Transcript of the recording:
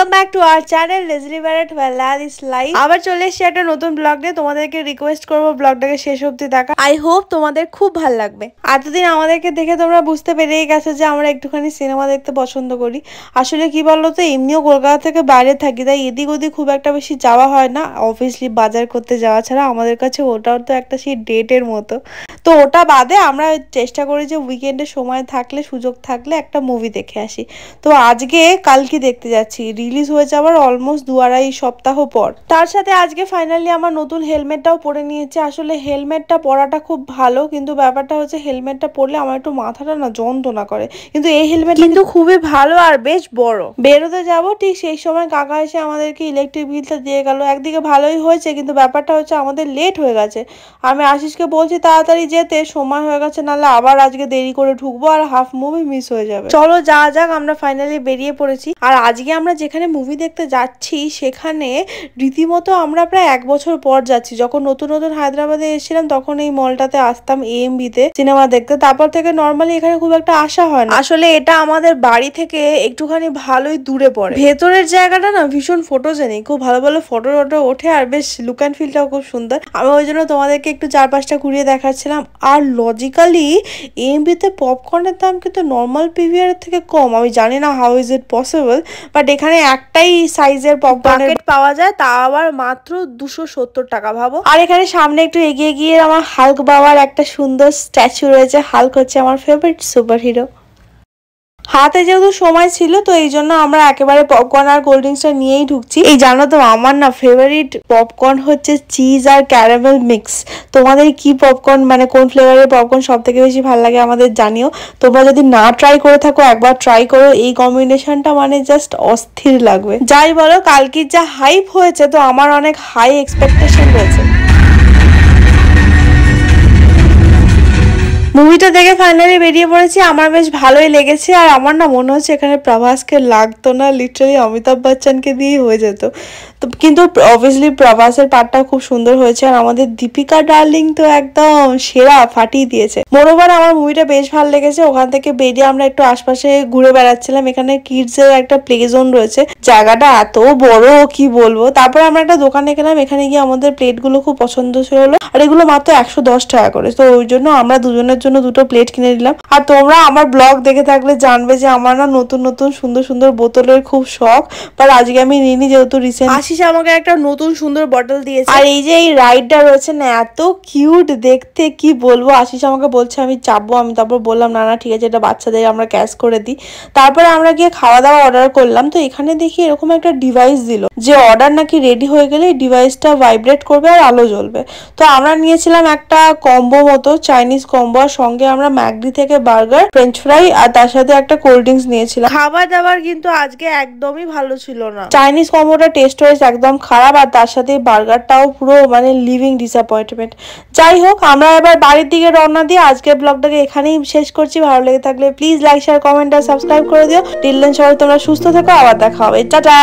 Welcome back to our channel Leslie Barrett Weller is life. আবার চলে এসেছি একটা নতুন ব্লগ নিয়ে। তোমাদেরকে রিকোয়েস্ট করবো ব্লগটাকে শেষ অবধি দেখা। আই হোপ তোমাদের খুব ভালো লাগবে। এতদিন আমাদেরকে দেখে তোমরা বুঝতে পেরেই গেছো যে আমরা একটুখানি সিনেমা দেখতে পছন্দ করি। আসলে কি বলতো, এমনিও কলকাতা থেকে বাইরে থাকি, তাই এদিক ওদিক খুব একটা বেশি যাওয়া হয় না। অবভিয়াসলি বাজার করতে যাওয়া ছাড়া আমাদের কাছে ওটাও তো একটা সেই ডেটের মতো। তো ওটা বাদে আমরা চেষ্টা করি যে উইকেন্ডে সময় থাকলে, সুযোগ থাকলে একটা মুভি দেখে আসি। তো আজকে কালকে দেখতে যাচ্ছি, রিলিজ হয়ে যাওয়ার অলমোস্ট 2-2.5 সপ্তাহ পর। তার সাথে আজকে ফাইনালি আমার নতুন হেলমেটটাও পরে নিয়েছে। আসলে হেলমেটটা পরাটা খুব ভালো, কিন্তু ব্যাপারটা হচ্ছে হেলমেটটা পরলে আমার একটু মাথাটা না যন্ত্রণা করে। কিন্তু এই হেলমেট কিন্তু খুবই ভালো আর বেশ বড়। বেরোতে যাবো ঠিক সেই সময় কাকা এসে আমাদেরকে ইলেকট্রিক বিলটা দিয়ে গেল। একদিকে ভালোই হয়েছে, কিন্তু ব্যাপারটা হচ্ছে আমাদের লেট হয়ে গেছে। আমি আশিসকে বলছি তাড়াতাড়ি যেতে, সময় হয়ে গেছে, নাহলে আবার আজকে দেরি করে ঢুকবো আর হাফ মুভি মিস হয়ে যাবে। চলো যাওয়া যাক, আমরা ফাইনালি বেরিয়ে পড়েছি। আর আজকে আমরা যেখানে মুভি দেখতে যাচ্ছি সেখানে রীতিমতো আমরা প্রায় 1 বছর পর যাচ্ছি। যখন নতুন নতুন হায়দ্রাবাদে এসেছিলাম তখন এই মলটাতে আসতাম AMB-তে সিনেমা দেখতে। তারপর থেকে নর্মালি এখানে খুব একটা আসা হয় না। আসলে এটা আমাদের বাড়ি থেকে একটুখানি ভালোই দূরে পড়ে। ভেতরের জায়গাটা না ভীষণ ফটোজেনিক, খুব ভালো ভালো ফটো ওঠে আর বেশ লুক অ্যান্ড ফিলটাও খুব সুন্দর। আমি ওই জন্য তোমাদেরকে একটু 4-5টা ঘুরিয়ে দেখাচ্ছিলাম। আর লজিক্যালি AMB-তে পপকর্নের দাম কিন্তু নর্মাল PVR এর থেকে কম। আমি জানি না how is it possible, but এখানে একটাই সাইজের পপকর্নের পাওয়া যায়, তা আবার মাত্র 270 টাকা, ভাবো। আর এখানে সামনে একটু এগিয়ে গিয়ে আমার হাল্ক বাবার একটা সুন্দর স্ট্যাচু রয়েছে। হাল্ক হচ্ছে আমার ফেভারিট সুপার হিরো। হাতে যেহেতু সময় ছিল তো এই জন্য আমরা একেবারে পপকর্ন আর কোল্ড ড্রিঙ্কসটা নিয়েই ঢুকছি। এই জানো তো আমার না ফেভারিট পপকর্ন হচ্ছে চিজ আর ক্যারামেল মিক্স। তোমাদের কি পপকর্ন, মানে কোন ফ্লেভারের পপকর্ন সব থেকে বেশি ভালো লাগে আমাদের জানিও। তোমরা যদি না ট্রাই করে থাকো একবার ট্রাই করো, এই কম্বিনেশনটা মানে জাস্ট অস্থির লাগবে। যাই বলো, কালকের যা হাইপ হয়েছে তো আমার অনেক হাই এক্সপেকটেশন রয়েছে। মুভিটা দেখে ফাইনালি বেরিয়ে পড়েছি, আমার বেশ ভালোই লেগেছে। আর আমার না মনে হচ্ছে এখানে প্রভাসকে লাগতো না, লিটারালি অমিতাভ বচ্চনকে দিয়েই হয়ে যেত। তো কিন্তু অবভিয়াসলি প্রভাসের পার্টটা খুব সুন্দর হয়েছে। আর আমাদের দীপিকা ডার্লিং তো একদম সেরা, ফাটিয়ে দিয়েছে। মোরওভার আমার মুভিটা বেশ ভালো লেগেছে। ওখান থেকে বেরিয়ে আমরা একটু আশপাশে ঘুরে বেড়াচ্ছিলাম। এখানে কিডস এর একটা প্লে জোন রয়েছে, জায়গাটা এত বড় কি বলবো। তারপর আমরা একটা দোকানে গেলাম, এখানে গিয়ে আমাদের প্লেটগুলো খুব পছন্দ হলো। আর এগুলো মাত্র 110 টাকা করে। তো ওই জন্য আমরা দুজনের জন্য 2টো প্লেট কিনে নিলাম। আর তোমরা আমার ব্লগ দেখে থাকলে জানবে যে আমার না নতুন নতুন সুন্দর সুন্দর বোতলের খুব শখ। বাট আজকে আমি নিইনি, যেহেতু রিসেন্ট আশিস আমাকে একটা নতুন সুন্দর বটল দিয়েছে। আর এই যে এই রাইডটা রয়েছে না, এত কিউট দেখতে, কি বলবো। আশিস আমাকে বলছে আমি চাপবো, আমি তারপর বললাম না না ঠিক আছে, এটা বাচ্চাদের আমরা ক্যাশ করে দিই। তারপরে আমরা গিয়ে খাওয়া দাওয়া অর্ডার করলাম। তো এখানে দেখি এরকম একটা ডিভাইস দিল, যে অর্ডার নাকি রেডি হয়ে গেলে এই ডিভাইসটা ভাইব্রেট করবে আর আলো জ্বলবে। তো আমরা নিয়েছিলাম একটা কম্বো মতো, চাইনিজ কম্বো। আর সঙ্গে আমরা ম্যাকডি থেকে বার্গার, ফ্রেঞ্চ ফ্রাই আর তার সাথে একটা কোল্ড ড্রিঙ্কস নিয়েছিলাম। খাবার দাবার কিন্তু আজকে একদমই ভালো ছিল না। চাইনিজ কম্বোটা টেস্ট ওয়াইজ একদম খারাপ, আর তার সাথে বার্গারটাও পুরো মানে লিভিং ডিসঅ্যাপয়েন্টমেন্ট। যাই হোক, আমরা এবার বাড়ির দিকে রওনা দিয়ে আজকের ব্লগটাকে এখানেই শেষ করছি। ভালো লেগে থাকলে প্লিজ লাইক, শেয়ার, কমেন্ট আর সাবস্ক্রাইব করে দিও। টিল দেন সবাই তোমরা সুস্থ থেকো, আবার দেখা হবে, টাটা।